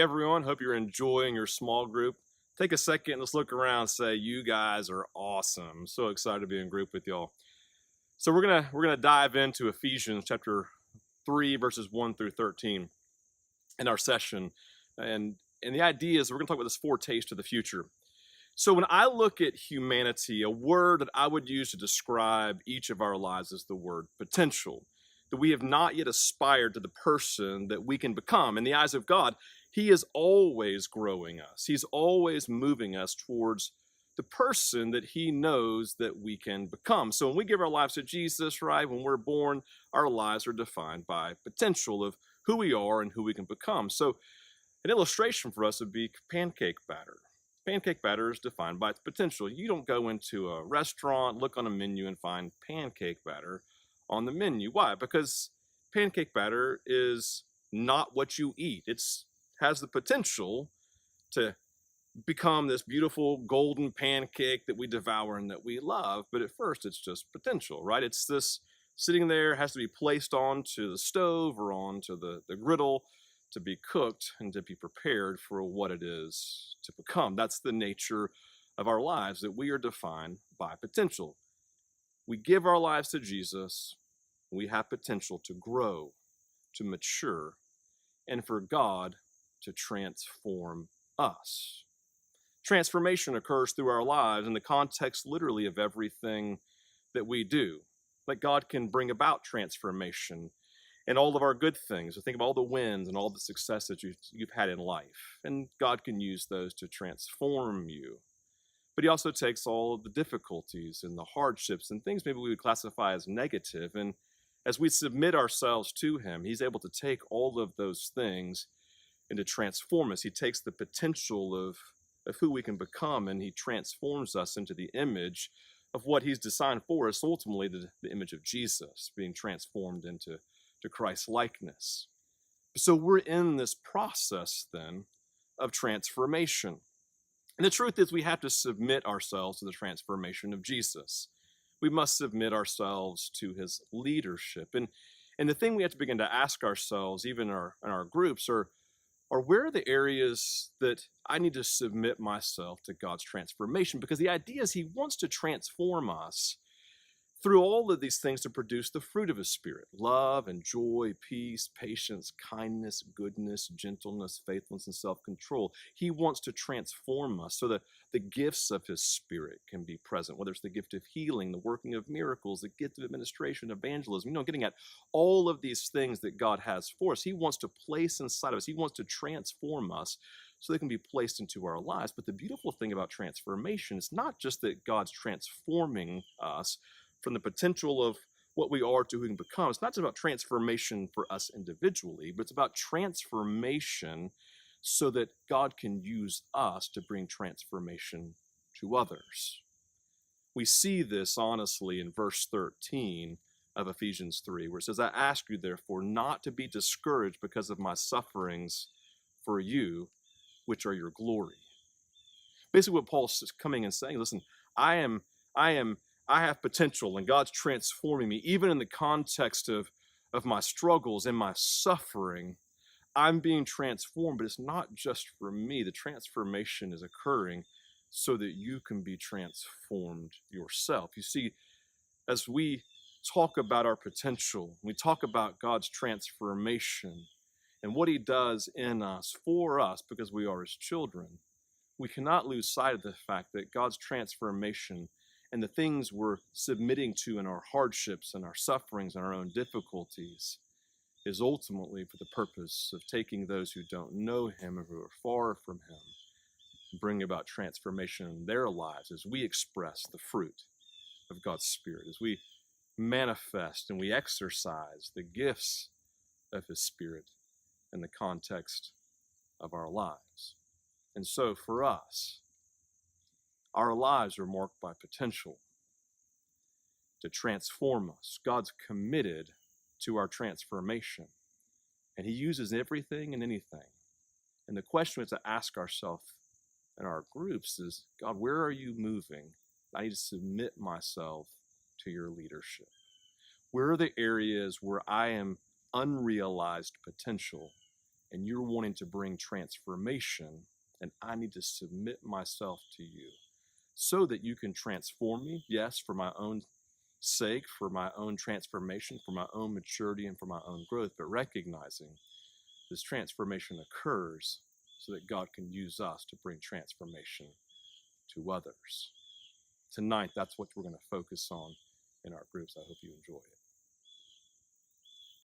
Hey everyone, hope you're enjoying your small group. Take a second, let's look around and say you guys are awesome. So excited to be in group with y'all. So we're gonna dive into Ephesians chapter 3, verses 1 through 13 in our session. And the idea is we're gonna talk about this foretaste of the future. So when I look at humanity, a word that I would use to describe each of our lives is the word potential. That we have not yet aspired to the person that we can become. In the eyes of God, He is always growing us. He's always moving us towards the person that He knows that we can become. So when we give our lives to Jesus, right, when we're born, our lives are defined by potential of who we are and who we can become. So an illustration for us would be pancake batter. Pancake batter is defined by its potential. You don't go into a restaurant, look on a menu, and find pancake batter on the menu. Why? Because pancake batter is not what you eat. It has the potential to become this beautiful golden pancake that we devour and that we love. But at first, it's just potential, right? It's this sitting there, has to be placed onto the stove or onto the griddle to be cooked and to be prepared for what it is to become. That's the nature of our lives, that we are defined by potential. We give our lives to Jesus, we have potential to grow, to mature, and for God to transform us. Transformation occurs through our lives in the context literally of everything that we do. Like God can bring about transformation and all of our good things. So think of all the wins and all the successes you've had in life. And God can use those to transform you. But He also takes all of the difficulties and the hardships and things maybe we would classify as negative. And as we submit ourselves to Him, He's able to take all of those things and to transform us. He takes the potential of who we can become, and He transforms us into the image of what He's designed for us, ultimately the image of Jesus, being transformed into Christ's likeness. So we're in this process then of transformation. And the truth is we have to submit ourselves to the transformation of Jesus. We must submit ourselves to His leadership. And the thing we have to begin to ask ourselves, even in our groups, are where are the areas that I need to submit myself to God's transformation? Because the idea is He wants to transform us through all of these things to produce the fruit of His Spirit: love and joy, peace, patience, kindness, goodness, gentleness, faithfulness, and self-control. He wants to transform us so that the gifts of His Spirit can be present, whether it's the gift of healing, the working of miracles, the gift of administration, evangelism, getting at all of these things that God has for us. He wants to place inside of us. He wants to transform us so they can be placed into our lives. But the beautiful thing about transformation is not just that God's transforming us from the potential of what we are to who we can become. It's not just about transformation for us individually, but it's about transformation so that God can use us to bring transformation to others. We see this honestly in verse 13 of Ephesians 3, where it says, "I ask you, therefore, not to be discouraged because of my sufferings for you, which are your glory." Basically, what Paul's coming and saying, listen, I have potential, and God's transforming me. Even in the context of my struggles and my suffering, I'm being transformed, but it's not just for me. The transformation is occurring so that you can be transformed yourself. You see, as we talk about our potential, we talk about God's transformation and what He does in us, for us, because we are His children, we cannot lose sight of the fact that God's transformation and the things we're submitting to in our hardships and our sufferings and our own difficulties is ultimately for the purpose of taking those who don't know Him or who are far from Him and bring about transformation in their lives as we express the fruit of God's Spirit, as we manifest and we exercise the gifts of His Spirit in the context of our lives. And so for us, our lives are marked by potential to transform us. God's committed to our transformation, and He uses everything and anything. And the question we have to ask ourselves in our groups is, God, where are you moving? I need to submit myself to your leadership. Where are the areas where I am unrealized potential and you're wanting to bring transformation, and I need to submit myself to you so that you can transform me, yes, for my own sake, for my own transformation, for my own maturity, and for my own growth, but recognizing this transformation occurs so that God can use us to bring transformation to others. Tonight, that's what we're going to focus on in our groups. I hope you enjoy it.